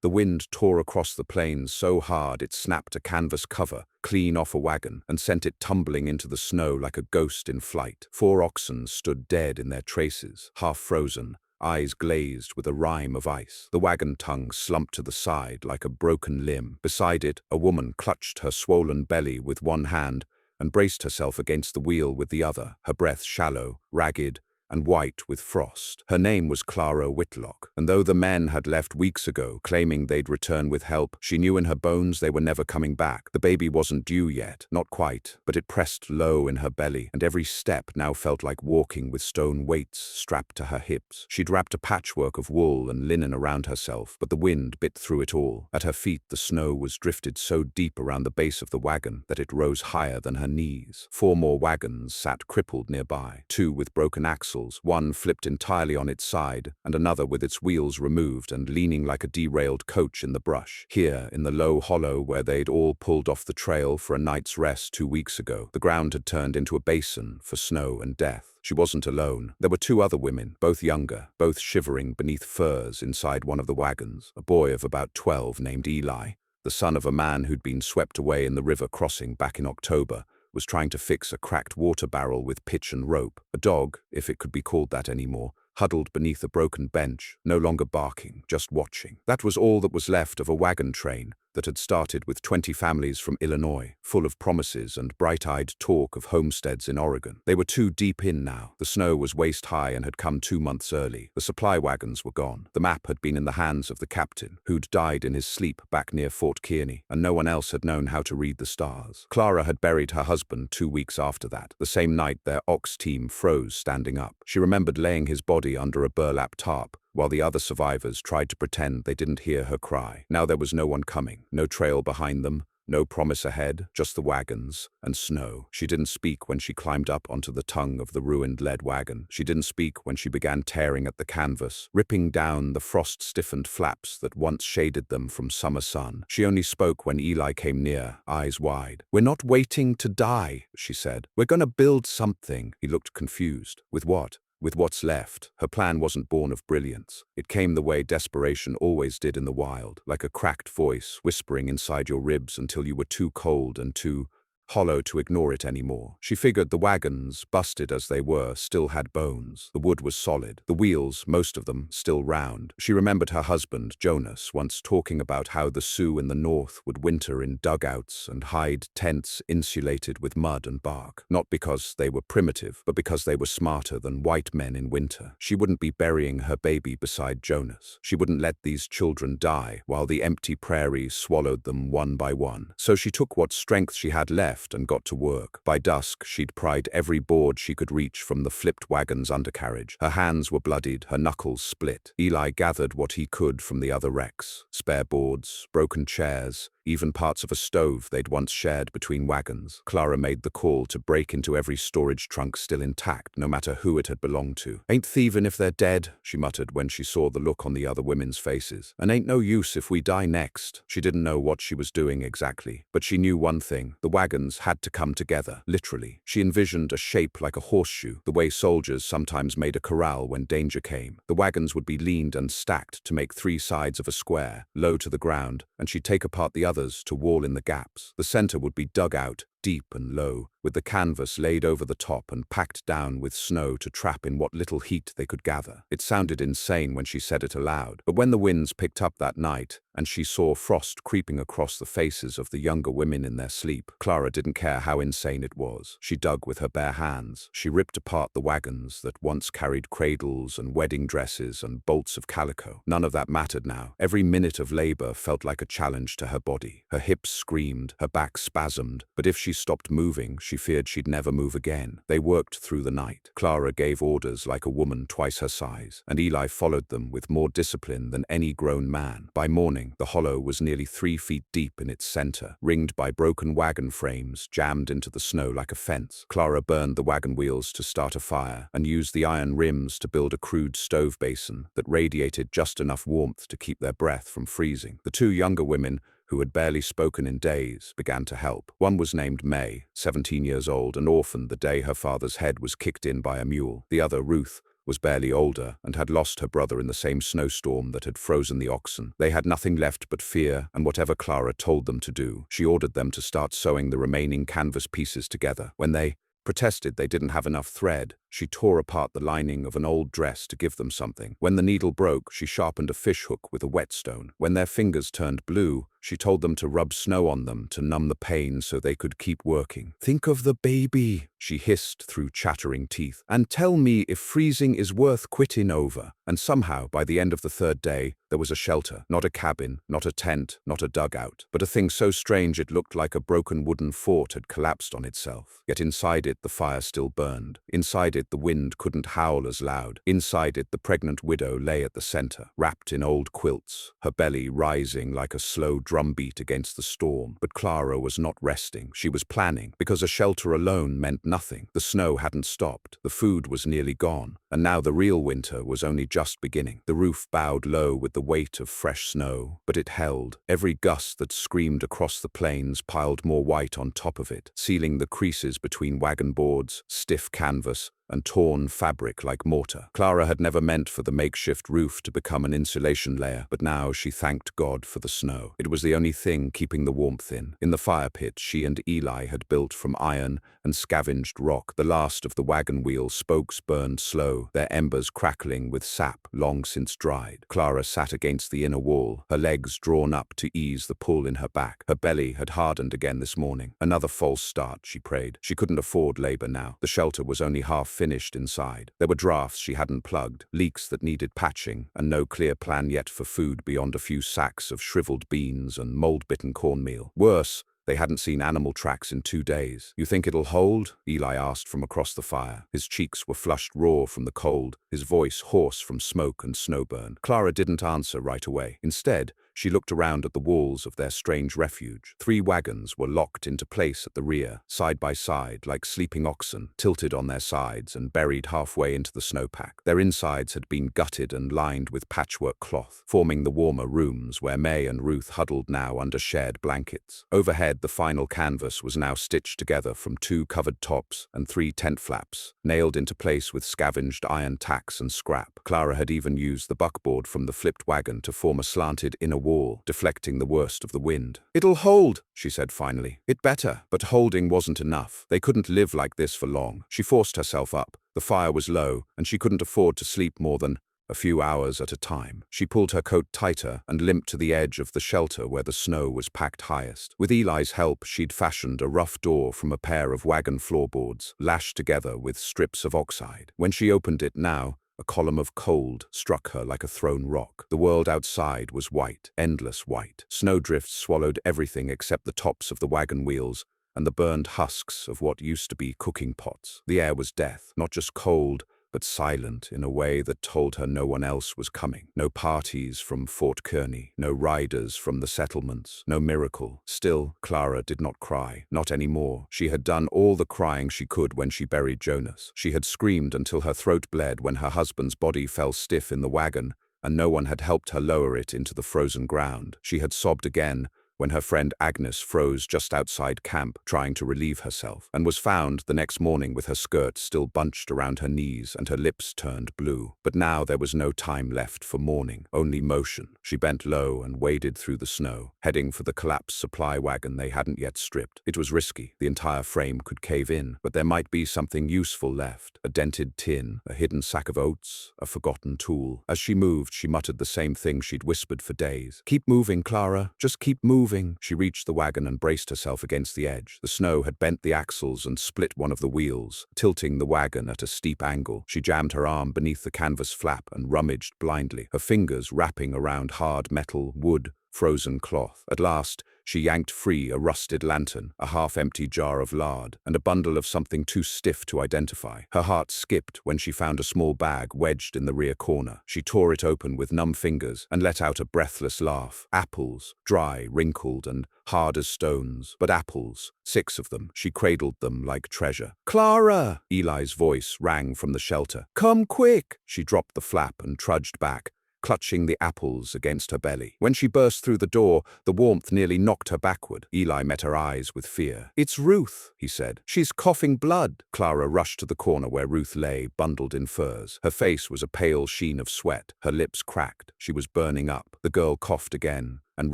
The wind tore across the plains so hard it snapped a canvas cover clean off a wagon and sent it tumbling into the snow like a ghost in flight. 4 oxen stood dead in their traces, half frozen, eyes glazed with a rime of ice. The wagon tongue slumped to the side like a broken limb. Beside it, a woman clutched her swollen belly with one hand and braced herself against the wheel with the other, her breath shallow, ragged, and white with frost. Her name was Clara Whitlock, and though the men had left weeks ago, claiming they'd return with help, she knew in her bones they were never coming back. The baby wasn't due yet, not quite, but it pressed low in her belly, and every step now felt like walking with stone weights strapped to her hips. She'd wrapped a patchwork of wool and linen around herself, but the wind bit through it all. At her feet, the snow was drifted so deep around the base of the wagon that it rose higher than her knees. 4 more wagons sat crippled nearby, 2 with broken axles, one flipped entirely on its side, and another with its wheels removed and leaning like a derailed coach in the brush. Here, in the low hollow where they'd all pulled off the trail for a night's rest 2 weeks ago, the ground had turned into a basin for snow and death. She wasn't alone. There were 2 other women, both younger, both shivering beneath furs inside one of the wagons. A boy of about 12 named Eli, the son of a man who'd been swept away in the river crossing back in October, was trying to fix a cracked water barrel with pitch and rope. A dog, if it could be called that anymore, huddled beneath a broken bench, no longer barking, just watching. That was all that was left of a wagon train that had started with 20 families from Illinois, full of promises and bright-eyed talk of homesteads in Oregon. They were 2 deep in now. The snow was waist-high and had come 2 months early. The supply wagons were gone. The map had been in the hands of the captain, who'd died in his sleep back near Fort Kearney, and no one else had known how to read the stars. Clara had buried her husband 2 weeks after that. The same night their ox team froze standing up. She remembered laying his body under a burlap tarp, while the other survivors tried to pretend they didn't hear her cry. Now there was no one coming, no trail behind them, no promise ahead, just the wagons and snow. She didn't speak when she climbed up onto the tongue of the ruined lead wagon. She didn't speak when she began tearing at the canvas, ripping down the frost-stiffened flaps that once shaded them from summer sun. She only spoke when Eli came near, eyes wide. "We're not waiting to die," she said. "We're gonna build something." He looked confused. With what? With what's left. Her plan wasn't born of brilliance. It came the way desperation always did in the wild, like a cracked voice whispering inside your ribs until you were too cold and too hollow to ignore it anymore. She figured the wagons, busted as they were, still had bones. The wood was solid. The wheels, most of them, still round. She remembered her husband, Jonas, once talking about how the Sioux in the north would winter in dugouts and hide tents insulated with mud and bark. Not because they were primitive, but because they were smarter than white men in winter. She wouldn't be burying her baby beside Jonas. She wouldn't let these children die while the empty prairie swallowed them one by one. So she took what strength she had left and got to work. By dusk, she'd pried every board she could reach from the flipped wagon's undercarriage. Her hands were bloodied, her knuckles split. Eli gathered what he could from the other wrecks: spare boards, broken chairs, even parts of a stove they'd once shared between wagons. Clara made the call to break into every storage trunk still intact, no matter who it had belonged to. "Ain't thievin' if they're dead," she muttered when she saw the look on the other women's faces. "And ain't no use if we die next." She didn't know what she was doing exactly, but she knew one thing: the wagons had to come together, literally. She envisioned a shape like a horseshoe, the way soldiers sometimes made a corral when danger came. The wagons would be leaned and stacked to make 3 sides of a square, low to the ground, and she'd take apart the others to wall in the gaps. The center would be dug out, deep and low, with the canvas laid over the top and packed down with snow to trap in what little heat they could gather. It sounded insane when she said it aloud, but when the winds picked up that night, and she saw frost creeping across the faces of the younger women in their sleep, Clara didn't care how insane it was. She dug with her bare hands. She ripped apart the wagons that once carried cradles and wedding dresses and bolts of calico. None of that mattered now. Every minute of labor felt like a challenge to her body. Her hips screamed, her back spasmed, but if she stopped moving, she feared she'd never move again. They worked through the night. Clara gave orders like a woman twice her size, and Eli followed them with more discipline than any grown man. By morning, the hollow was nearly 3 feet deep in its center, ringed by broken wagon frames jammed into the snow like a fence. Clara burned the wagon wheels to start a fire and used the iron rims to build a crude stove basin that radiated just enough warmth to keep their breath from freezing. The 2 younger women, who had barely spoken in days, began to help. One was named May, 17 years old, an orphan the day her father's head was kicked in by a mule. The other, Ruth, was barely older and had lost her brother in the same snowstorm that had frozen the oxen. They had nothing left but fear and whatever Clara told them to do. She ordered them to start sewing the remaining canvas pieces together. When they protested they didn't have enough thread, she tore apart the lining of an old dress to give them something. When the needle broke, she sharpened a fishhook with a whetstone. When their fingers turned blue, she told them to rub snow on them to numb the pain so they could keep working. "Think of the baby," she hissed through chattering teeth, "and tell me if freezing is worth quitting over." And somehow, by the end of the third day, there was a shelter. Not a cabin, not a tent, not a dugout, but a thing so strange it looked like a broken wooden fort had collapsed on itself. Yet inside it, the fire still burned. Inside it, the wind couldn't howl as loud. Inside it, the pregnant widow lay at the center, wrapped in old quilts, her belly rising like a slow drumbeat against the storm. But Clara was not resting. She was planning, because a shelter alone meant nothing. The snow hadn't stopped. The food was nearly gone. And now the real winter was only just beginning. The roof bowed low with the weight of fresh snow, but it held. Every gust that screamed across the plains piled more white on top of it, sealing the creases between wagon boards, stiff canvas, and torn fabric like mortar. Clara had never meant for the makeshift roof to become an insulation layer, but now she thanked God for the snow. It was the only thing keeping the warmth in. In the fire pit she and Eli had built from iron and scavenged rock, the last of the wagon wheel spokes burned slow, their embers crackling with sap long since dried. Clara sat against the inner wall, her legs drawn up to ease the pull in her back. Her belly had hardened again this morning. Another false start, she prayed. She couldn't afford labor now. The shelter was only half finished inside. There were drafts she hadn't plugged, leaks that needed patching, and no clear plan yet for food beyond a few sacks of shriveled beans and mold-bitten cornmeal. Worse, they hadn't seen animal tracks in 2 days. "You think it'll hold?" Eli asked from across the fire. His cheeks were flushed raw from the cold, his voice hoarse from smoke and snowburn. Clara didn't answer right away. Instead, she looked around at the walls of their strange refuge. 3 wagons were locked into place at the rear, side by side, like sleeping oxen, tilted on their sides and buried halfway into the snowpack. Their insides had been gutted and lined with patchwork cloth, forming the warmer rooms where May and Ruth huddled now under shared blankets. Overhead, the final canvas was now stitched together from 2 covered tops and 3 tent flaps, nailed into place with scavenged iron tacks and scrap. Clara had even used the buckboard from the flipped wagon to form a slanted inner wall, deflecting the worst of the wind. "It'll hold," she said finally. "It better." But holding wasn't enough. They couldn't live like this for long. She forced herself up. The fire was low, and she couldn't afford to sleep more than a few hours at a time. She pulled her coat tighter and limped to the edge of the shelter where the snow was packed highest. With Eli's help, she'd fashioned a rough door from a pair of wagon floorboards, lashed together with strips of oxide. When she opened it now, a column of cold struck her like a thrown rock. The world outside was white, endless white. Snowdrifts swallowed everything except the tops of the wagon wheels and the burned husks of what used to be cooking pots. The air was death, not just cold, but silent in a way that told her no one else was coming. No parties from Fort Kearney, no riders from the settlements, no miracle. Still, Clara did not cry, not anymore. She had done all the crying she could when she buried Jonas. She had screamed until her throat bled when her husband's body fell stiff in the wagon, and no one had helped her lower it into the frozen ground. She had sobbed again when her friend Agnes froze just outside camp trying to relieve herself, and was found the next morning with her skirt still bunched around her knees and her lips turned blue. But now there was no time left for mourning, only motion. She bent low and waded through the snow, heading for the collapsed supply wagon they hadn't yet stripped. It was risky. The entire frame could cave in, but there might be something useful left. A dented tin, a hidden sack of oats, a forgotten tool. As she moved, she muttered the same thing she'd whispered for days. "Keep moving, Clara. Just keep moving." She reached the wagon and braced herself against the edge. The snow had bent the axles and split one of the wheels, tilting the wagon at a steep angle. She jammed her arm beneath the canvas flap and rummaged blindly, her fingers wrapping around hard metal, wood, frozen cloth. At last, she yanked free a rusted lantern, a half-empty jar of lard, and a bundle of something too stiff to identify. Her heart skipped when she found a small bag wedged in the rear corner. She tore it open with numb fingers and let out a breathless laugh. Apples, dry, wrinkled, and hard as stones, but apples, 6 of them. She cradled them like treasure. "Clara!" Eli's voice rang from the shelter. "Come quick!" She dropped the flap and trudged back, clutching the apples against her belly. When she burst through the door, the warmth nearly knocked her backward. Eli met her eyes with fear. "It's Ruth," he said. "She's coughing blood." Clara rushed to the corner where Ruth lay, bundled in furs. Her face was a pale sheen of sweat, her lips cracked. She was burning up. The girl coughed again, and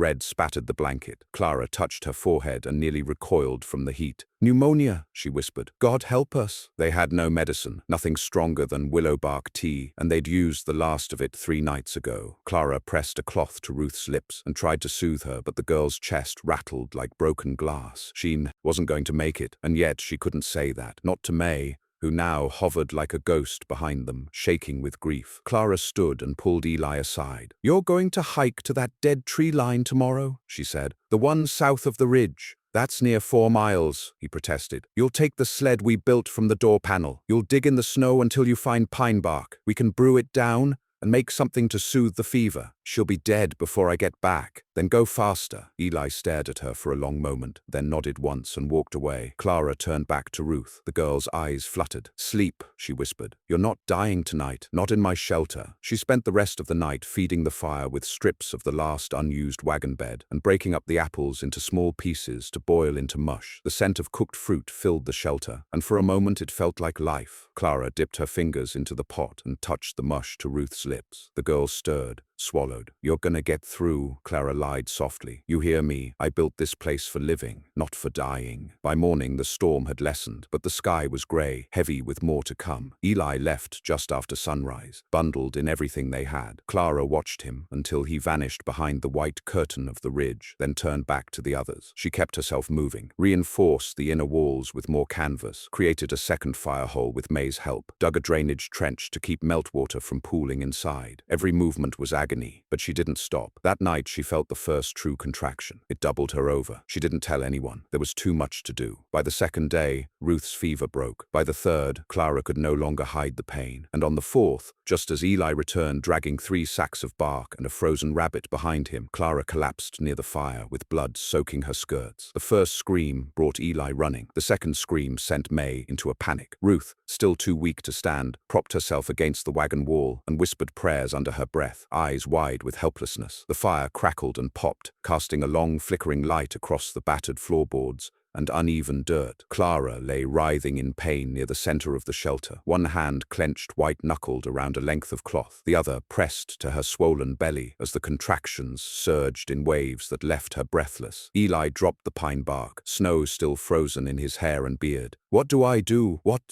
red spattered the blanket. Clara touched her forehead and nearly recoiled from the heat. "Pneumonia," she whispered. "God help us." They had no medicine, nothing stronger than willow bark tea, and they'd used the last of it 3 nights ago. Clara pressed a cloth to Ruth's lips and tried to soothe her, but the girl's chest rattled like broken glass. She wasn't going to make it, and yet she couldn't say that. Not to May, who now hovered like a ghost behind them, shaking with grief. Clara stood and pulled Eli aside. "You're going to hike to that dead tree line tomorrow," she said. "The one south of the ridge. That's near 4 miles, he protested. "You'll take the sled we built from the door panel. You'll dig in the snow until you find pine bark. We can brew it down and make something to soothe the fever. She'll be dead before I get back. Then go faster." Eli stared at her for a long moment, then nodded once and walked away. Clara turned back to Ruth. The girl's eyes fluttered. "Sleep," she whispered. "You're not dying tonight, not in my shelter." She spent the rest of the night feeding the fire with strips of the last unused wagon bed and breaking up the apples into small pieces to boil into mush. The scent of cooked fruit filled the shelter, and for a moment it felt like life. Clara dipped her fingers into the pot and touched the mush to Ruth's lips. The girl stirred, swallowed. "You're gonna get through," Clara lied softly. "You hear me? I built this place for living, not for dying." By morning the storm had lessened, but the sky was grey, heavy with more to come. Eli left just after sunrise, bundled in everything they had. Clara watched him until he vanished behind the white curtain of the ridge, then turned back to the others. She kept herself moving, reinforced the inner walls with more canvas, created a second fire hole with May's help, dug a drainage trench to keep meltwater from pooling inside. Every movement was agony, but she didn't stop. That night she felt the first true contraction. It doubled her over. She didn't tell anyone. There was too much to do. By the second day, Ruth's fever broke. By the third, Clara could no longer hide the pain. And on the fourth, just as Eli returned dragging 3 sacks of bark and a frozen rabbit behind him, Clara collapsed near the fire with blood soaking her skirts. The first scream brought Eli running. The second scream sent May into a panic. Ruth, still too weak to stand, propped herself against the wagon wall and whispered prayers under her breath, eyes wide with helplessness. The fire crackled and popped, casting a long flickering light across the battered floorboards and uneven dirt. Clara lay writhing in pain near the center of the shelter, one hand clenched white-knuckled around a length of cloth, the other pressed to her swollen belly as the contractions surged in waves that left her breathless. Eli dropped the pine bark, snow still frozen in his hair and beard. "What do I do? What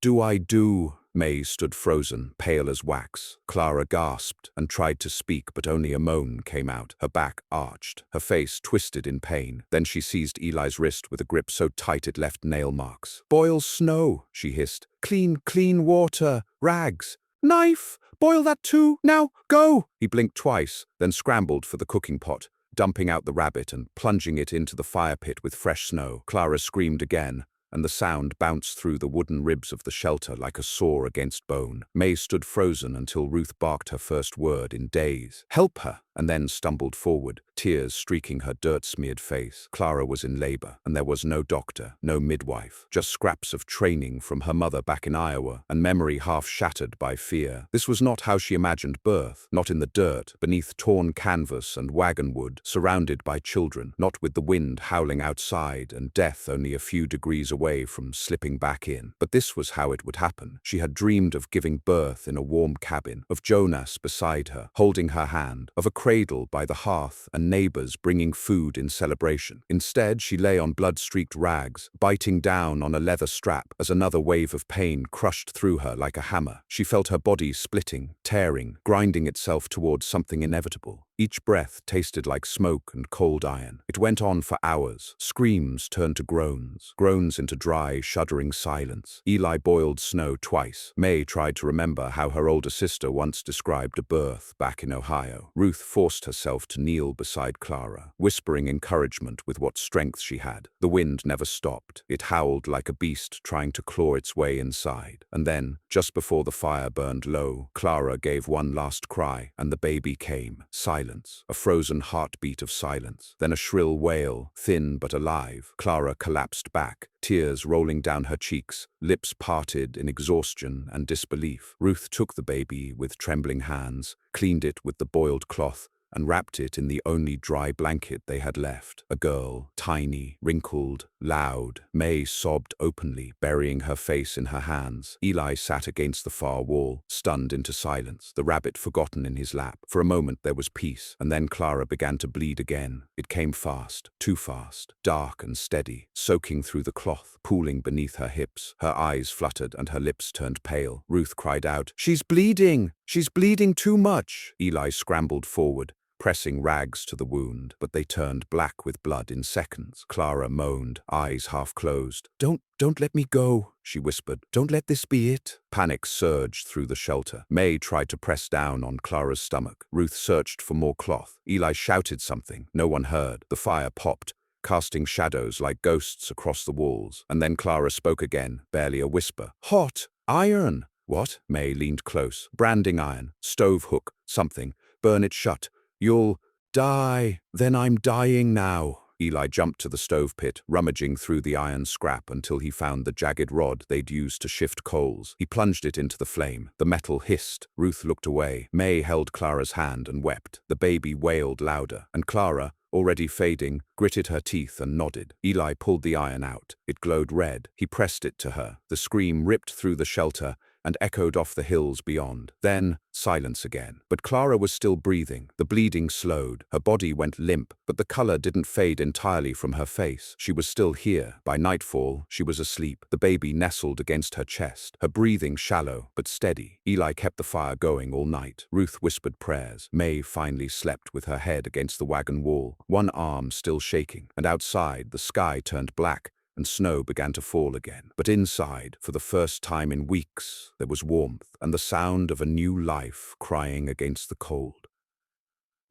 do I do?" May stood frozen, pale as wax. Clara gasped and tried to speak, but only a moan came out. Her back arched, her face twisted in pain. Then she seized Eli's wrist with a grip so tight it left nail marks. "Boil snow," she hissed. Clean water. Rags. Knife! Boil that too! Now, go!" He blinked twice, then scrambled for the cooking pot, dumping out the rabbit and plunging it into the fire pit with fresh snow. Clara screamed again, and the sound bounced through the wooden ribs of the shelter like a saw against bone. May stood frozen until Ruth barked her first word in days. "Help her!" and then stumbled forward, tears streaking her dirt-smeared face. Clara was in labor, and there was no doctor, no midwife, just scraps of training from her mother back in Iowa, and memory half shattered by fear. This was not how she imagined birth, not in the dirt, beneath torn canvas and wagon wood, surrounded by children, not with the wind howling outside and death only a few degrees away from slipping back in. But this was how it would happen. She had dreamed of giving birth in a warm cabin, of Jonas beside her, holding her hand, of a cradle by the hearth and neighbors bringing food in celebration. Instead, she lay on blood-streaked rags, biting down on a leather strap as another wave of pain crushed through her like a hammer. She felt her body splitting, tearing, grinding itself towards something inevitable. Each breath tasted like smoke and cold iron. It went on for hours. Screams turned to groans, groans into dry, shuddering silence. Eli boiled snow twice. May tried to remember how her older sister once described a birth back in Ohio. Ruth forced herself to kneel beside Clara, whispering encouragement with what strength she had. The wind never stopped. It howled like a beast trying to claw its way inside. And then, just before the fire burned low, Clara gave one last cry, and the baby came, silent, silence, a frozen heartbeat of silence. Then a shrill wail, thin but alive. Clara collapsed back, tears rolling down her cheeks, lips parted in exhaustion and disbelief. Ruth took the baby with trembling hands, cleaned it with the boiled cloth, and wrapped it in the only dry blanket they had left. A girl, tiny, wrinkled, loud. May sobbed openly, burying her face in her hands. Eli sat against the far wall, stunned into silence, the rabbit forgotten in his lap. For a moment there was peace, and then Clara began to bleed again. It came fast, too fast, dark and steady, soaking through the cloth, pooling beneath her hips. Her eyes fluttered and her lips turned pale. Ruth cried out, "She's bleeding! She's bleeding too much!" Eli scrambled forward, pressing rags to the wound, but they turned black with blood in seconds. Clara moaned, eyes half closed. Don't let me go," she whispered. "Don't let this be it." Panic surged through the shelter. May tried to press down on Clara's stomach. Ruth searched for more cloth. Eli shouted something. No one heard. The fire popped, casting shadows like ghosts across the walls. And then Clara spoke again, barely a whisper. "Hot! Iron!" "What?" May leaned close. "Branding iron. Stove hook. Something. Burn it shut. You'll die." "Then I'm dying now." Eli jumped to the stove pit, rummaging through the iron scrap until he found the jagged rod they'd used to shift coals. He plunged it into the flame. The metal hissed. Ruth looked away. May held Clara's hand and wept. The baby wailed louder, and Clara, already fading, gritted her teeth and nodded. Eli pulled the iron out. It glowed red. He pressed it to her. The scream ripped through the shelter and echoed off the hills beyond. Then, silence again. But Clara was still breathing. The bleeding slowed. Her body went limp, but the color didn't fade entirely from her face. She was still here. By nightfall, she was asleep. The baby nestled against her chest, her breathing shallow but steady. Eli kept the fire going all night. Ruth whispered prayers. May finally slept with her head against the wagon wall, one arm still shaking. And outside, the sky turned black, and snow began to fall again. But inside, for the first time in weeks, there was warmth and the sound of a new life crying against the cold.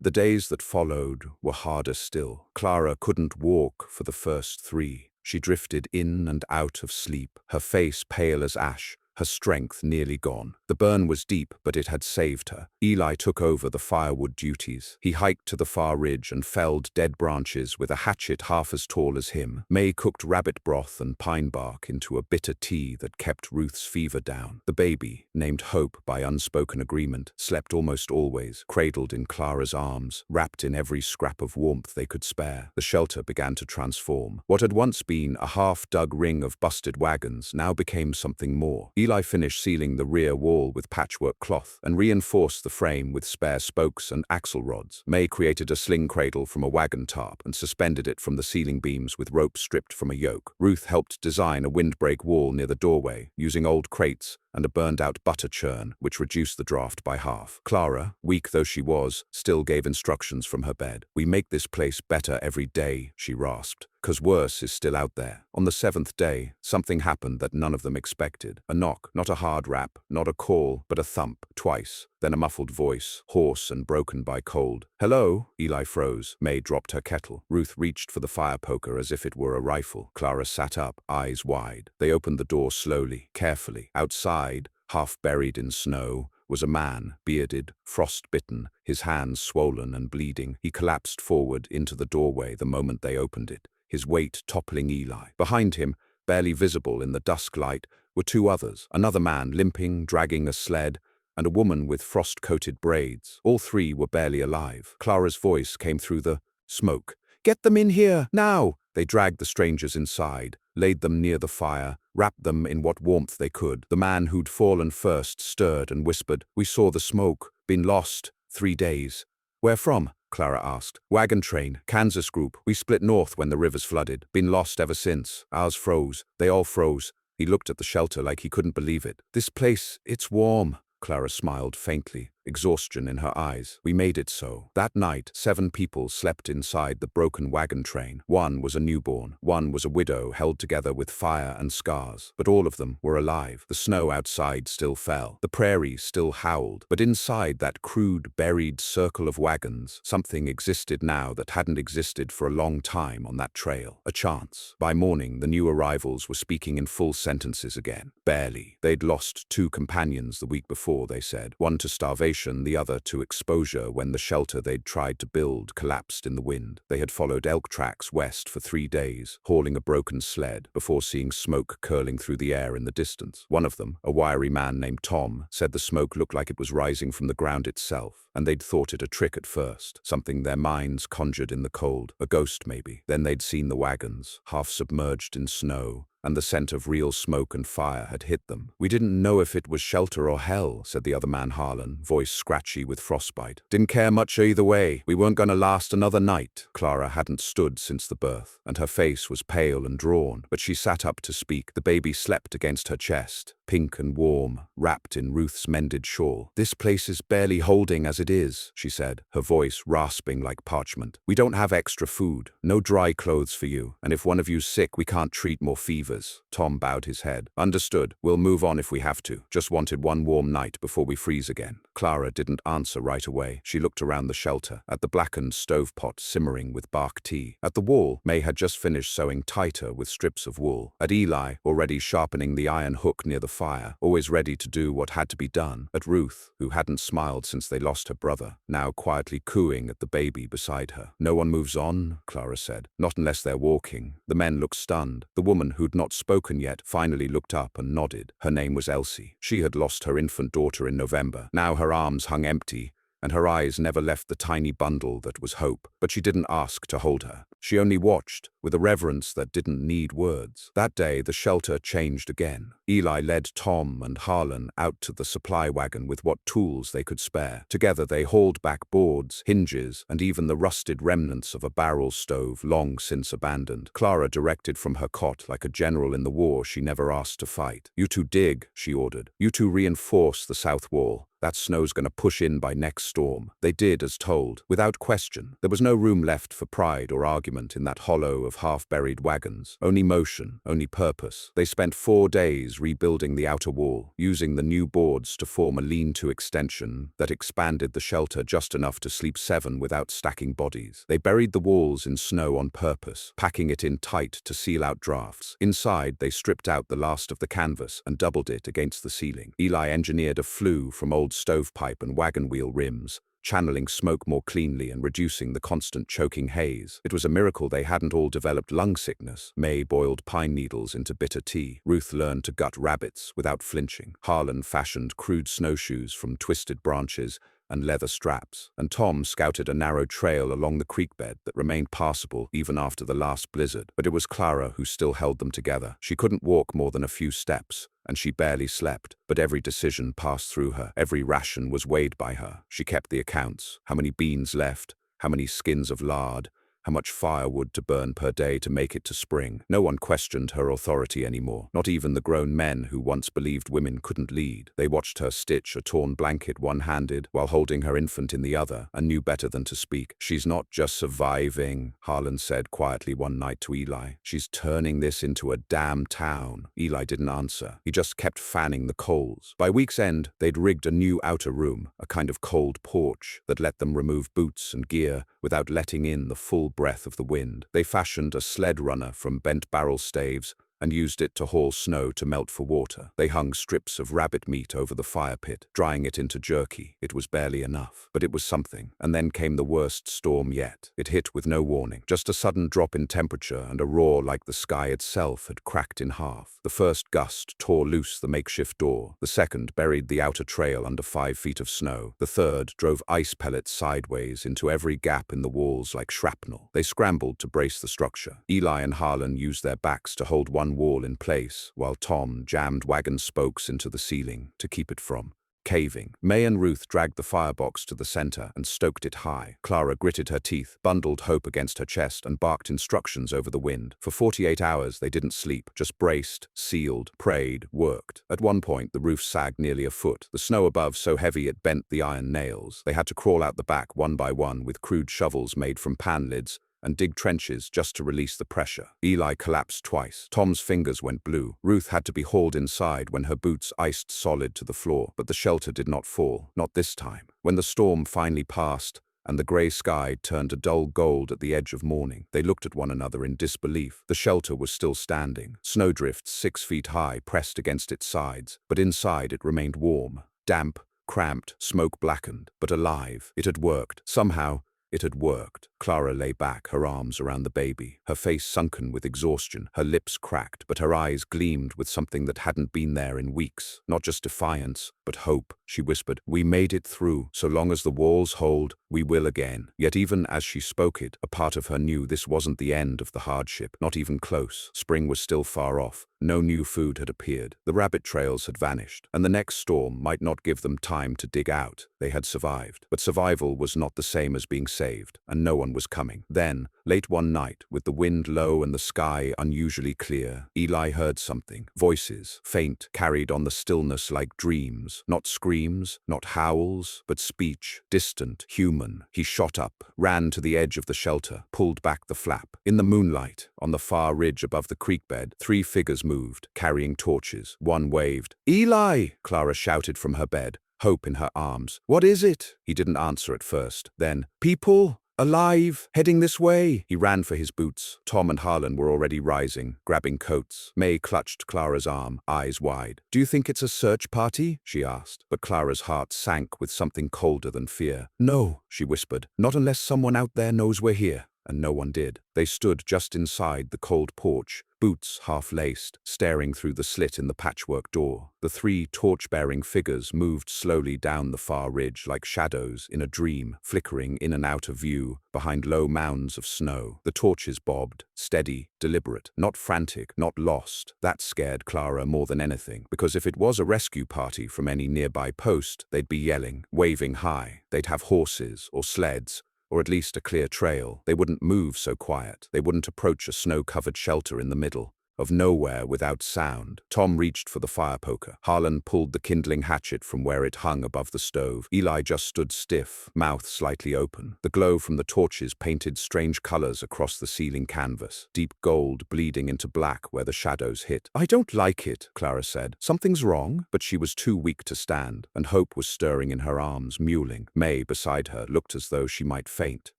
The days that followed were harder still. Clara couldn't walk for the first 3. She drifted in and out of sleep, her face pale as ash, her strength nearly gone. The burn was deep, but it had saved her. Eli took over the firewood duties. He hiked to the far ridge and felled dead branches with a hatchet half as tall as him. May cooked rabbit broth and pine bark into a bitter tea that kept Ruth's fever down. The baby, named Hope by unspoken agreement, slept almost always, cradled in Clara's arms, wrapped in every scrap of warmth they could spare. The shelter began to transform. What had once been a half-dug ring of busted wagons now became something more. Eli finished sealing the rear wall with patchwork cloth and reinforced the frame with spare spokes and axle rods. May created a sling cradle from a wagon tarp and suspended it from the ceiling beams with rope stripped from a yoke. Ruth helped design a windbreak wall near the doorway, using old crates and a burned-out butter churn, which reduced the draft by half. Clara, weak though she was, still gave instructions from her bed. "We make this place better every day," she rasped, "'cause worse is still out there." On the 7th day, something happened that none of them expected. A knock, not a hard rap, not a call, but a thump, twice. Then a muffled voice, hoarse and broken by cold. "Hello?" Eli froze. May dropped her kettle. Ruth reached for the fire poker as if it were a rifle. Clara sat up, eyes wide. They opened the door slowly, carefully. Outside, half buried in snow, was a man, bearded, frost-bitten, his hands swollen and bleeding. He collapsed forward into the doorway the moment they opened it, his weight toppling Eli. Behind him, barely visible in the dusk light, were 2 others, another man limping, dragging a sled, and a woman with frost-coated braids. All 3 were barely alive. Clara's voice came through the smoke. "Get them in here, now!" They dragged the strangers inside, laid them near the fire, wrapped them in what warmth they could. The man who'd fallen first stirred and whispered, "We saw the smoke. Been lost 3 days." "Where from?" Clara asked. "Wagon train, Kansas group. We split north when the rivers flooded. Been lost ever since. Ours froze. They all froze." He looked at the shelter like he couldn't believe it. "This place, it's warm." Clara smiled faintly, exhaustion in her eyes. "We made it so." That night, 7 people slept inside the broken wagon train. 1 was a newborn. 1 was a widow held together with fire and scars. But all of them were alive. The snow outside still fell. The prairie still howled. But inside that crude, buried circle of wagons, something existed now that hadn't existed for a long time on that trail. A chance. By morning, the new arrivals were speaking in full sentences again. Barely. They'd lost 2 companions the week before, they said. 1 to starvation, isolation, the other to exposure when the shelter they'd tried to build collapsed in the wind. They had followed elk tracks west for 3 days, hauling a broken sled, before seeing smoke curling through the air in the distance. One of them, a wiry man named Tom, said the smoke looked like it was rising from the ground itself, and they'd thought it a trick at first, something their minds conjured in the cold, a ghost maybe. Then they'd seen the wagons, half submerged in snow, and the scent of real smoke and fire had hit them. "We didn't know if it was shelter or hell," said the other man, Harlan, voice scratchy with frostbite. "Didn't care much either way. We weren't gonna last another night." Clara hadn't stood since the birth, and her face was pale and drawn, but she sat up to speak. The baby slept against her chest, pink and warm, wrapped in Ruth's mended shawl. "This place is barely holding as it is," she said, her voice rasping like parchment. "We don't have extra food, no dry clothes for you, and if one of you's sick, we can't treat more fevers." Tom bowed his head. "Understood. We'll move on if we have to. Just wanted one warm night before we freeze again." Clara didn't answer right away. She looked around the shelter, at the blackened stovepot simmering with bark tea. At the wall, May had just finished sewing tighter with strips of wool. At Eli, already sharpening the iron hook near the fire, always ready to do what had to be done. At Ruth, who hadn't smiled since they lost her brother, now quietly cooing at the baby beside her. "No one moves on," Clara said. "Not unless they're walking." The men looked stunned. The woman who'd not spoken yet finally looked up and nodded. Her name was Elsie. She had lost her infant daughter in November. Now her arms hung empty, and her eyes never left the tiny bundle that was Hope. But she didn't ask to hold her. She only watched, with a reverence that didn't need words. That day, the shelter changed again. Eli led Tom and Harlan out to the supply wagon with what tools they could spare. Together they hauled back boards, hinges, and even the rusted remnants of a barrel stove long since abandoned. Clara directed from her cot like a general in the war she never asked to fight. "You two dig," she ordered. "You two reinforce the south wall. That snow's gonna push in by next storm." They did as told, without question. There was no room left for pride or argument in that hollow of half-buried wagons. Only motion, only purpose. They spent 4 days rebuilding the outer wall, using the new boards to form a lean-to extension that expanded the shelter just enough to sleep 7 without stacking bodies. They buried the walls in snow on purpose, packing it in tight to seal out drafts. Inside, they stripped out the last of the canvas and doubled it against the ceiling. Eli engineered a flue from old stovepipe and wagon wheel rims, channeling smoke more cleanly and reducing the constant choking haze. It was a miracle they hadn't all developed lung sickness. May boiled pine needles into bitter tea. Ruth learned to gut rabbits without flinching. Harlan fashioned crude snowshoes from twisted branches and leather straps, and Tom scouted a narrow trail along the creek bed that remained passable even after the last blizzard. But it was Clara who still held them together. She couldn't walk more than a few steps, and she barely slept, but every decision passed through her. Every ration was weighed by her. She kept the accounts: how many beans left, how many skins of lard, how much firewood to burn per day to make it to spring. No one questioned her authority anymore, not even the grown men who once believed women couldn't lead. They watched her stitch a torn blanket one-handed while holding her infant in the other, and knew better than to speak. "She's not just surviving," Harlan said quietly one night to Eli. "She's turning this into a damn town." Eli didn't answer. He just kept fanning the coals. By week's end, they'd rigged a new outer room, a kind of cold porch that let them remove boots and gear without letting in the full breath of the wind. They fashioned a sled runner from bent barrel staves and used it to haul snow to melt for water. They hung strips of rabbit meat over the fire pit, drying it into jerky. It was barely enough, but it was something. And then came the worst storm yet. It hit with no warning. Just a sudden drop in temperature and a roar like the sky itself had cracked in half. The first gust tore loose the makeshift door. The second buried the outer trail under 5 feet of snow. The third drove ice pellets sideways into every gap in the walls like shrapnel. They scrambled to brace the structure. Eli and Harlan used their backs to hold one wall in place, while Tom jammed wagon spokes into the ceiling to keep it from caving. May and Ruth dragged the firebox to the center and stoked it high. Clara gritted her teeth, bundled Hope against her chest, and barked instructions over the wind. For 48 hours they didn't sleep, just braced, sealed, prayed, worked. At one point the roof sagged nearly a foot, the snow above so heavy it bent the iron nails. They had to crawl out the back one by one with crude shovels made from pan lids and dig trenches just to release the pressure. Eli collapsed twice. Tom's fingers went blue. Ruth had to be hauled inside when her boots iced solid to the floor, but the shelter did not fall, not this time. When the storm finally passed, and the grey sky turned a dull gold at the edge of morning, they looked at one another in disbelief. The shelter was still standing, snowdrifts 6 feet high pressed against its sides, but inside it remained warm, damp, cramped, smoke blackened, but alive. It had worked. Somehow, it had worked. Clara lay back, her arms around the baby, her face sunken with exhaustion, her lips cracked, but her eyes gleamed with something that hadn't been there in weeks. Not just defiance, but hope, she whispered. We made it through. So long as the walls hold, we will again. Yet even as she spoke it, a part of her knew this wasn't the end of the hardship, not even close. Spring was still far off. No new food had appeared. The rabbit trails had vanished, and the next storm might not give them time to dig out. They had survived. But survival was not the same as being saved, and no one was coming. Then, late one night, with the wind low and the sky unusually clear, Eli heard something. Voices, faint, carried on the stillness like dreams. Not screams, not howls, but speech, distant, human. He shot up, ran to the edge of the shelter, pulled back the flap. In the moonlight, on the far ridge above the creek bed, 3 figures moved, carrying torches. One waved. Eli! Clara shouted from her bed, hope in her arms. What is it? He didn't answer at first. Then, people! Alive! Heading this way! He ran for his boots. Tom and Harlan were already rising, grabbing coats. May clutched Clara's arm, eyes wide. Do you think it's a search party? She asked. But Clara's heart sank with something colder than fear. No, she whispered. Not unless someone out there knows we're here. And no one did. They stood just inside the cold porch, boots half-laced, staring through the slit in the patchwork door. The 3 torch-bearing figures moved slowly down the far ridge like shadows in a dream, flickering in and out of view behind low mounds of snow. The torches bobbed, steady, deliberate, not frantic, not lost. That scared Clara more than anything, because if it was a rescue party from any nearby post, they'd be yelling, waving high. They'd have horses or sleds, or at least a clear trail. They wouldn't move so quiet. They wouldn't approach a snow-covered shelter in the middle of nowhere without sound. Tom reached for the fire poker. Harlan pulled the kindling hatchet from where it hung above the stove. Eli just stood stiff, mouth slightly open. The glow from the torches painted strange colors across the ceiling canvas, deep gold bleeding into black where the shadows hit. I don't like it, Clara said. Something's wrong? But she was too weak to stand, and hope was stirring in her arms, mewling. May, beside her, looked as though she might faint.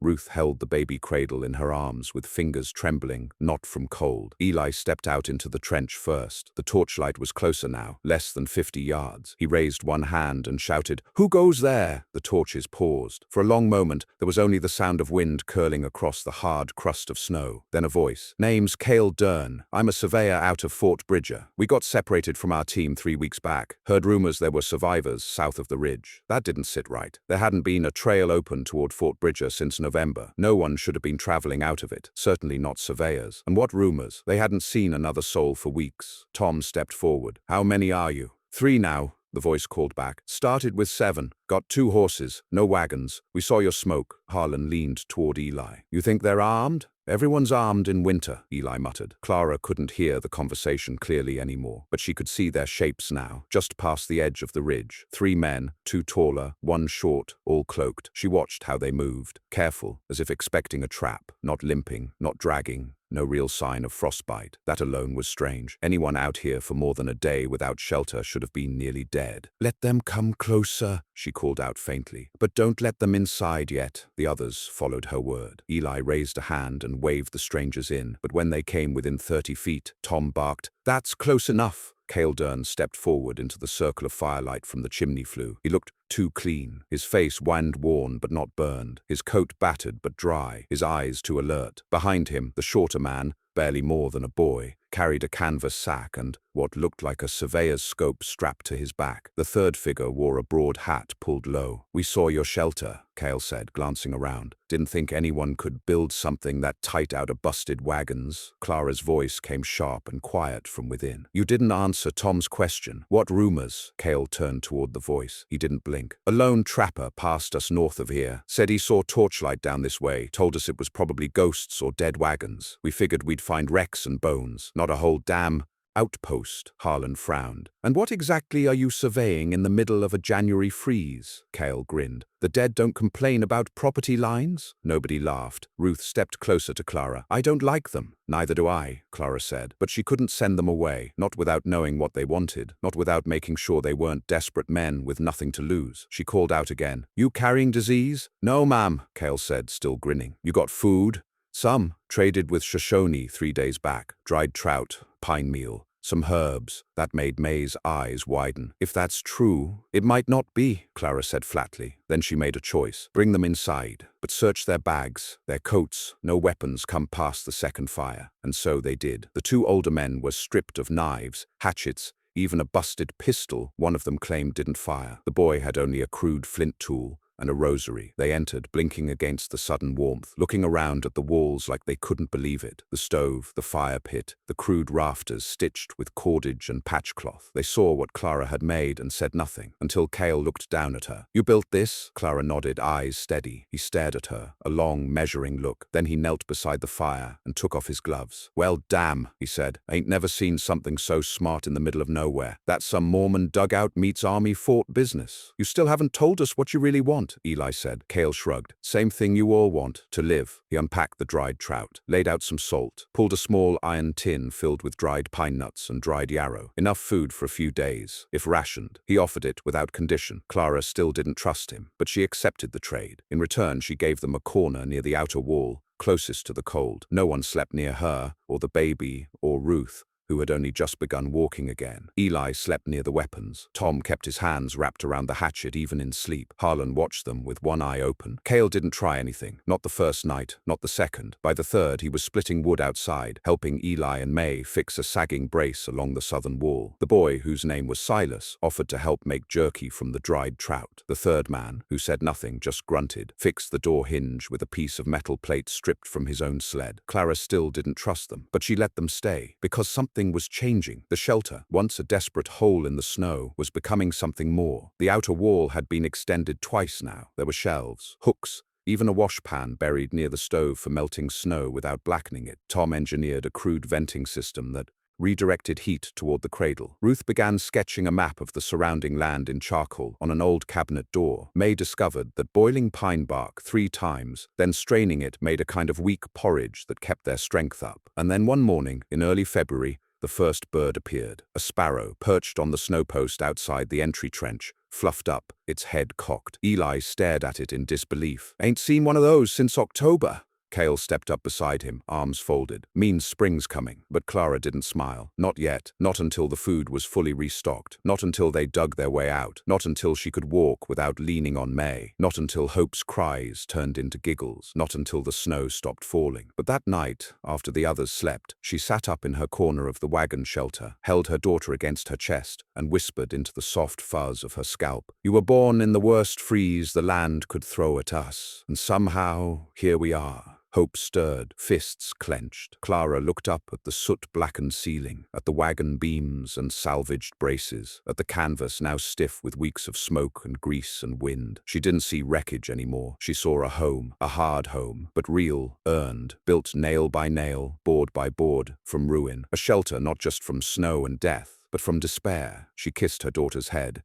Ruth held the baby cradle in her arms with fingers trembling, not from cold. Eli stepped out into the trench first. The torchlight was closer now, less than 50 yards. He raised one hand and shouted, "Who goes there?" The torches paused. For a long moment, there was only the sound of wind curling across the hard crust of snow. Then a voice. "Name's Cale Dern. I'm a surveyor out of Fort Bridger. We got separated from our team 3 weeks back. Heard rumors there were survivors south of the ridge. That didn't sit right. There hadn't been a trail open toward Fort Bridger since November. No one should have been traveling out of it. Certainly not surveyors. And what rumors? They hadn't seen another soul for weeks. Tom stepped forward. How many are you? 3 now, the voice called back. Started with 7. Got 2 horses, no wagons. We saw your smoke. Harlan leaned toward Eli. You think they're armed? Everyone's armed in winter, Eli muttered. Clara couldn't hear the conversation clearly anymore, but she could see their shapes now, just past the edge of the ridge. 3 men, 2 taller, 1 short, all cloaked. She watched how they moved, careful, as if expecting a trap, not limping, not dragging. No real sign of frostbite. That alone was strange. Anyone out here for more than a day without shelter should have been nearly dead. Let them come closer, she called out faintly. But don't let them inside yet. The others followed her word. Eli raised a hand and waved the strangers in, but when they came within 30 feet, Tom barked, "That's close enough." Cale Dern stepped forward into the circle of firelight from the chimney flue. He looked too clean. His face wind-worn but not burned. His coat battered but dry. His eyes too alert. Behind him, the shorter man, barely more than a boy, carried a canvas sack and what looked like a surveyor's scope strapped to his back. The third figure wore a broad hat pulled low. "We saw your shelter," Cale said, glancing around. "Didn't think anyone could build something that tight out of busted wagons." Clara's voice came sharp and quiet from within. "You didn't answer Tom's question. What rumors?" Cale turned toward the voice. He didn't blink. "A lone trapper passed us north of here. Said he saw torchlight down this way. Told us it was probably ghosts or dead wagons. We figured we'd find wrecks and bones. Not a whole damn outpost." Harlan frowned. "And what exactly are you surveying in the middle of a January freeze?" Cale grinned. "The dead don't complain about property lines?" Nobody laughed. Ruth stepped closer to Clara. "I don't like them." "Neither do I," Clara said. But she couldn't send them away, not without knowing what they wanted, not without making sure they weren't desperate men with nothing to lose. She called out again. "You carrying disease?" "No, ma'am," Cale said, still grinning. "You got food?" "Some. Traded with Shoshone 3 days back. Dried trout, pine meal, some herbs. That made May's eyes widen. If that's true, it might not be, Clara said flatly. Then she made a choice. Bring them inside, but search their bags, their coats. No weapons come past the second fire. And so they did. The two older men were stripped of knives, hatchets, even a busted pistol one of them claimed didn't fire. The boy had only a crude flint tool and a rosary. They entered, blinking against the sudden warmth, looking around at the walls like they couldn't believe it. The stove, the fire pit, the crude rafters stitched with cordage and patchcloth. They saw what Clara had made and said nothing, until Cale looked down at her. "You built this?" Clara nodded, eyes steady. He stared at her, a long, measuring look. Then he knelt beside the fire and took off his gloves. "Well, damn," he said. "Ain't never seen something so smart in the middle of nowhere. That's some Mormon dugout meets army fort business." "You still haven't told us what you really want," Eli said. Cale shrugged. "Same thing you all want, to live." He unpacked the dried trout, laid out some salt, pulled a small iron tin filled with dried pine nuts and dried yarrow. Enough food for a few days, if rationed. He offered it without condition. Clara still didn't trust him, but she accepted the trade. In return, she gave them a corner near the outer wall, closest to the cold. No one slept near her, or the baby, or Ruth, who had only just begun walking again. Eli slept near the weapons. Tom kept his hands wrapped around the hatchet even in sleep. Harlan watched them with one eye open. Cale didn't try anything. Not the first night, not the second. By the third, he was splitting wood outside, helping Eli and May fix a sagging brace along the southern wall. The boy, whose name was Silas, offered to help make jerky from the dried trout. The third man, who said nothing, just grunted, fixed the door hinge with a piece of metal plate stripped from his own sled. Clara still didn't trust them, but she let them stay, because something was changing. The shelter, once a desperate hole in the snow, was becoming something more. The outer wall had been extended twice now. There were shelves, hooks, even a washpan buried near the stove for melting snow without blackening it. Tom engineered a crude venting system that redirected heat toward the cradle. Ruth began sketching a map of the surrounding land in charcoal on an old cabinet door. May discovered that boiling pine bark 3 times, then straining it, made a kind of weak porridge that kept their strength up. And then one morning, in early February, the first bird appeared. A sparrow, perched on the snowpost outside the entry trench, fluffed up, its head cocked. Eli stared at it in disbelief. "Ain't seen one of those since October." Cale stepped up beside him, arms folded. "Means spring's coming." But Clara didn't smile. Not yet. Not until the food was fully restocked. Not until they dug their way out. Not until she could walk without leaning on May. Not until Hope's cries turned into giggles. Not until the snow stopped falling. But that night, after the others slept, she sat up in her corner of the wagon shelter, held her daughter against her chest, and whispered into the soft fuzz of her scalp, "You were born in the worst freeze the land could throw at us. And somehow, here we are." Hope stirred, fists clenched. Clara looked up at the soot-blackened ceiling, at the wagon beams and salvaged braces, at the canvas now stiff with weeks of smoke and grease and wind. She didn't see wreckage anymore. She saw a home, a hard home, but real, earned, built nail by nail, board by board, from ruin. A shelter not just from snow and death, but from despair. She kissed her daughter's head.